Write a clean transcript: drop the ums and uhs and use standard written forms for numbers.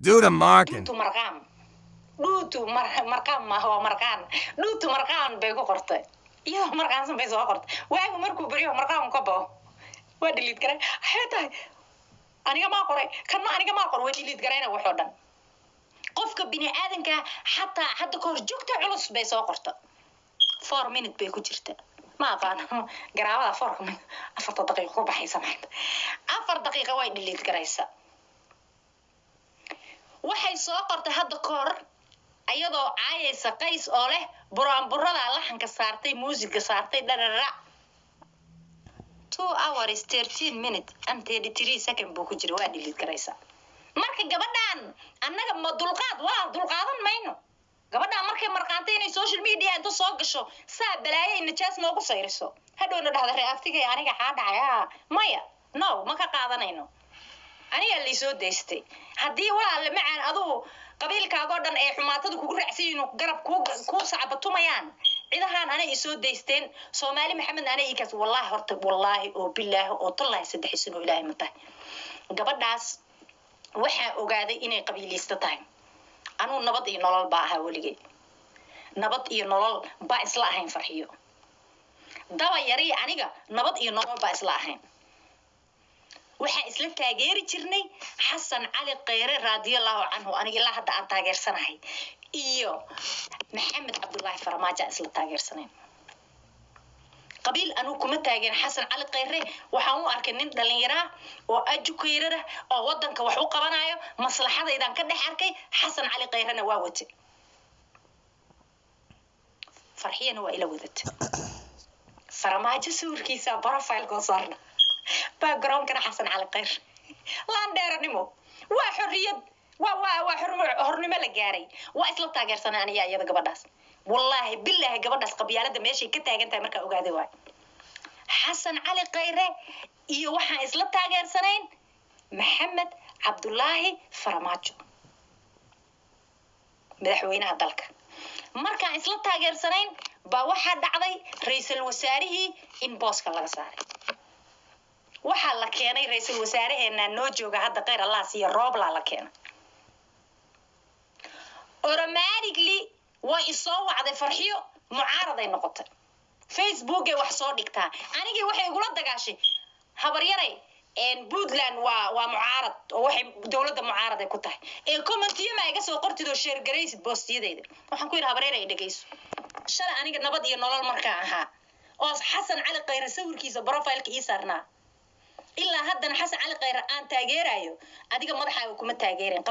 Due to marking. Due to markaan. Due to markaan ma huwa markaan. Due to markaan bay ku qortay. Iyo markaan san bay soo qortay. Waagu markuu bariyo markaan ka bao. Waa delete garay. Haytay. Aniga ma qoray. Kana aniga ma qoray waa delete garayna wax oo dhan. Qofka bini aadanka xataa hadda ka hor joogta culus bay soo qortay. 4 minutes bay ku jirtaa. ما أقان قرابة فرق من 4 دقيقة وبحي سمحت 4 دقيقة وايد اللي تقريسا waxay soo qortay hadda koor ayadoo caayaysa qays oo leh buraanburada laxanka saartay muusiga saartay dharara 2 hours 13 minutes and 33 seconds buu ku jiray waa dhilid garaysa marka gabadhan annaga ma dulqaad waa dulqaadan mayno gabadha markay marqaantay inay social media inta soo gasho saa balaayo in jaas noogu sayriso hadhoona dhahda reactiga aniga xaa dhacay maya no ma ka qaadanayno aniga li soo deystay hadii walaal macaan adoo qabiilkaaga oo dhan ee xumaatada kugu raacsiin garab ku sacbatumayaan ciidahan ana isoo deysteen Soomaali Maxamed ana ikas wallahi horta wallahi oo bilaahi oo tallahi saddex sano ilaahay mata gabadhaas waxa ogaaday inay qabiilista tahay anuu nabad iyo nolol baa ahaa waligay nabad iyo nolol baa isla ahayn farxiyo daba yari aniga nabad iyo nolol baa isla ahayn waxa isla taageeri jirnay Xasan Cali Qeyre radiyallahu anhu aniga ilaa hadda aan taageersanahay iyo Maxamed Cabdullaahi Farmaajo isla taageersanay qabiil anu kuma taageer Xasan Cali Qeyre waxaan u arkay nin dhalinyaro oo ajukeyrada oo wadanka wax u qabanayo maslaxadaydan ka dhex arkay Xasan Cali Qeyrena waa wate farxiyana waa ila wadate Farmaajo suurkiisa profile ko saarna background kana Xasan Cali Qeyre laan dheeranimo waa xorriyad waa xornimo la gaaray waa isla taageersanay aniga iyada gabadhaas والله بالله gabadhaas qabyaalada meeshay ka taagantahay marka ogaaday waay Xasan Cali Qeyre iyo waxaan isla taageersanayn Maxamed Cabdullaahi Farmaajo madaxweynaha dalka markaan isla taageersanayn ba waxa dhacday ra'iisul wasaarihii in booska laga saaray waxa la keenay ra'iisul wasaaraheena noo jooga hadda qeyr Allah siiyo roob la keenay automatically way isoo wacday farxiyo mucaaraday noqotay Facebook ee wax soo dhigtaa anigi waxay igula dagaashay habar yaray Puntland waa mucaarad oo waxay dawladda mucaarad ay ku tahay ee commentiyo ma iga soo qortido share gareysid postiyadeeda waxaan ku yiraahdaa habar yaray dhageyso shalay aniga nabad iyo nolol markaa ahaa oo Xasan Cali Qeyre sawirkiisa profile-ka ii saarnaa ilaa haddana Xasan Cali Qeyre aan taageerayo adiga madaxaaga kuma taageereen